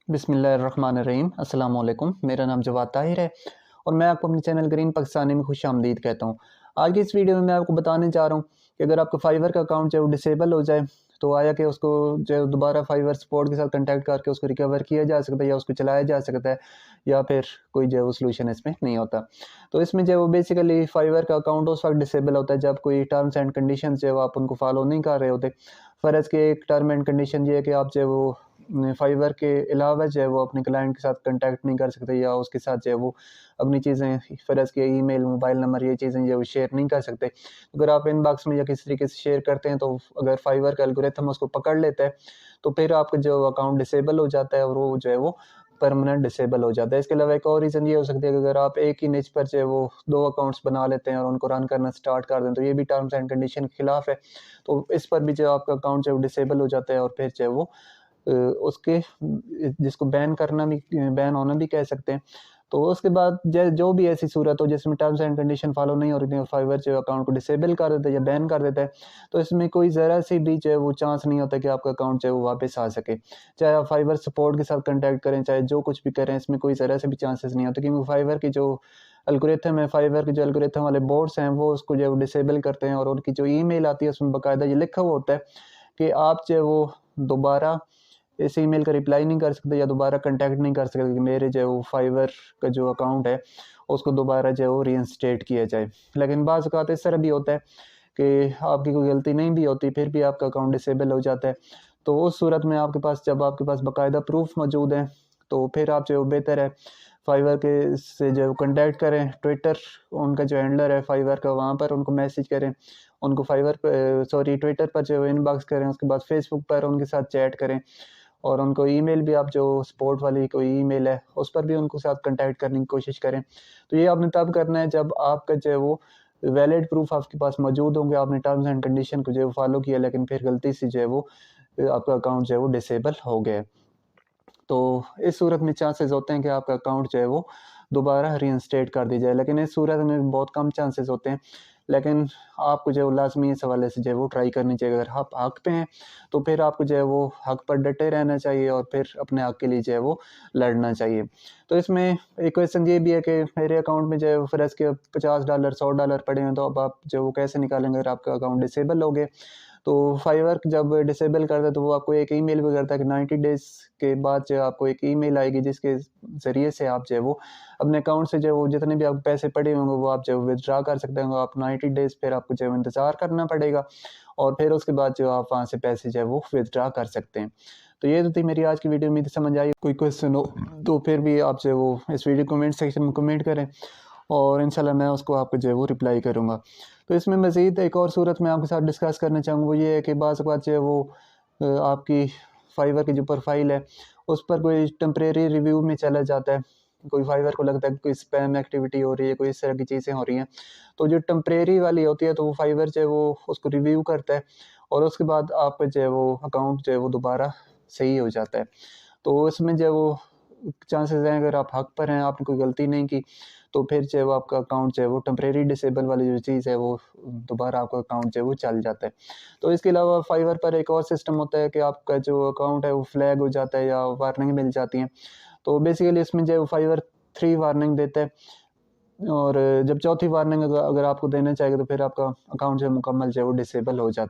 बिस्मिल्लाहिर्रहमानिर्रहीम अस्सलाम वालेकुम। मेरा नाम जवाद ताहिर है और मैं आपको अपने चैनल ग्रीन पाकिस्तानी में खुश आमदीद कहता हूँ। आज की इस वीडियो में मैं आपको बताने जा रहा हूँ कि अगर आपका फाइवर का अकाउंट जो है वो डिसेबल हो जाए तो आया कि उसको जो है दोबारा फाइवर सपोर्ट के साथ कांटेक्ट करके उसको रिकवर किया जा सकता है या उसको चलाया जा सकता है या फिर कोई जो है वो सोल्यूशन इसमें नहीं होता। तो इसमें जो है वो बेसिकली फाइवर का अकाउंट उस वक्त डिसेबल होता है जब कोई टर्म्स एंड कंडीशन जो है वो आप उनको फॉलो नहीं कर रहे होते। फ़र्ज़ के एक टर्म एंड कंडीशन ये है कि आप जो है वो फाइवर के अलावा जो है वो अपने क्लाइंट के साथ कांटेक्ट नहीं कर सकते या उसके साथ जो है वो अपनी चीज़ें फ़र्ज़ के ईमेल, मोबाइल नंबर ये चीज़ें जो है वो शेयर नहीं कर सकते। अगर आप इनबॉक्स में या किसी तरीके से शेयर करते हैं तो अगर फाइवर का एल्गोरिथम उसको पकड़ लेता है तो फिर आपका जो अकाउंट डिसेबल हो जाता है और वो जो है वो परमानेंट डिसेबल हो जाता है। इसके अलावा एक और रीज़न ये हो सकती है कि अगर आप एक ही निच पर जो है वो 2 अकाउंट्स बना लेते हैं और उनको रन करना स्टार्ट कर दें तो ये भी टर्म्स एंड कंडीशन के खिलाफ है। तो इस पर भी जो आपका अकाउंट जो है वो डिसेबल हो जाता है और फिर जो है वो उसके जिसको बैन करना भी बैन होना भी कह सकते हैं। तो उसके बाद जो भी ऐसी सूरत हो जिसमें टर्म्स एंड कंडीशन फॉलो नहीं हो रही थी और फाइवर जो अकाउंट को डिसेबल कर देता है या बैन कर देता है तो इसमें कोई ज़रा सी भी जो है वो चांस नहीं होता कि आपका अकाउंट जो है वो वापस आ सके। चाहे आप फाइवर सपोर्ट के साथ कॉन्टैक्ट करें, चाहे जो कुछ भी करें, इसमें कोई ज़रा से भी चांसेस नहीं होते क्योंकि फाइवर की जो एल्गोरिथम है, फाइवर के जो एल्गोरिथम वाले बोर्ड्स हैं वो उसको जो है वो डिसेबल करते हैं और उनकी जो ईमेल आती है उसमें बाकायदा ये लिखा हुआ होता है कि आप जो है वो दोबारा इस ईमेल का रिप्लाई नहीं कर सकते या दोबारा कांटेक्ट नहीं कर सकते कि मेरे जो है वो फाइवर का जो अकाउंट है उसको दोबारा जो है वो रीइंस्टेट किया जाए। लेकिन बाज़ औक़ात इस तरह भी होता है कि आपकी कोई गलती नहीं भी होती फिर भी आपका अकाउंट डिसेबल हो जाता है। तो उस सूरत में आपके पास जब आपके पास बाकायदा प्रूफ़ मौजूद हैं तो फिर आप जो बेहतर है फाइवर के से जो कॉन्टैक्ट करें। ट्विटर उनका जो हैंडलर है फाइवर का वहाँ पर उनको मैसेज करें, उनको फाइवर पे ट्विटर पर जो इनबॉक्स करें, उसके बाद फेसबुक पर उनके साथ चैट करें और उनको ईमेल भी आप जो सपोर्ट वाली कोई ईमेल है उस पर भी उनको साथ कांटेक्ट करने की कोशिश करें। तो ये आपने तब करना है जब आपका जो है वो वैलिड प्रूफ आपके पास मौजूद होंगे, आपने टर्म्स एंड कंडीशन को जो है वो फॉलो किया लेकिन फिर गलती से जो है वो आपका अकाउंट जो है वो डिसेबल हो गया। तो इस सूरत में चांसेस होते हैं कि आपका अकाउंट जो है वो दोबारा रीइंस्टेट कर दी जाए, लेकिन इस सूरत में बहुत कम चांसेस होते हैं। लेकिन आपको जो है लाज़मी इस हवाले से जो है वो ट्राई करनी चाहिए। अगर आप हक़ पे हैं तो फिर आपको जो है वो हक़ पर डटे रहना चाहिए और फिर अपने हक़ के लिए जो है वो लड़ना चाहिए। तो इसमें एक क्वेश्चन ये भी है कि मेरे अकाउंट में जो है फ़र्ज़ के $50 $100 पड़े हैं तो अब आप जो वो कैसे निकालेंगे अगर आपका अकाउंट डिसेबल हो गया। तो फाइवर जब डिसेबल करता है तो वो आपको एक ईमेल भी करता है कि 90 डेज़ के बाद जो आपको एक ईमेल आएगी जिसके ज़रिए से आप जो है वो अपने अकाउंट से जो है वो जितने भी आपको पैसे पड़े होंगे वो आप जो है विथड्रा कर सकते हैं। आप 90 डेज़ फिर आपको जो है इंतज़ार करना पड़ेगा और फिर उसके बाद जो आप वहाँ से पैसे जो है वो विथड्रा कर सकते हैं। तो ये तो थी मेरी आज की वीडियो, उम्मीद है समझ आई। कोई क्वेश्चन हो तो फिर भी आप जो है वो इस वीडियो कमेंट सेक्शन में कमेंट करें और इंशाल्लाह मैं उसको आपको जो है वो रिप्लाई करूँगा। तो इसमें मज़ीद एक और सूरत मैं आपके साथ डिस्कस करना चाहूँगा वो ये है कि बाज़ औक़ात जो है वो आपकी फाइवर की जो प्रोफ़ाइल है उस पर कोई टेम्परेरी रिव्यू में चला जाता है। कोई फाइवर को लगता है कि कोई स्पैम एक्टिविटी हो रही है, कोई इस तरह की चीज़ें हो रही हैं। तो जो टेम्परेरी वाली होती है तो वो फाइवर जो है वो उसको रिव्यू करता है और उसके बाद आपका जो है वो अकाउंट जो है वो दोबारा सही हो जाता है। तो इसमें जो है वो चांसेस हैं अगर आप हक़ पर हैं, आपने कोई गलती नहीं की तो फिर जो है वो आपका अकाउंट जो है वो टेम्परेरी डिसेबल वाली जो चीज़ है वो दोबारा आपका अकाउंट जो है वो चल जाता है। तो इसके अलावा फाइवर पर एक और सिस्टम होता है कि आपका जो अकाउंट है वो फ्लैग हो जाता है या वार्निंग मिल जाती हैं। तो बेसिकली इसमें जो है वो फाइवर 3 वार्निंग देता है और जब चौथी वार्निंग अगर आपको देना चाहेगा तो फिर आपका अकाउंट जो है मुकम्मल जो है वो डिसेबल हो जाता है।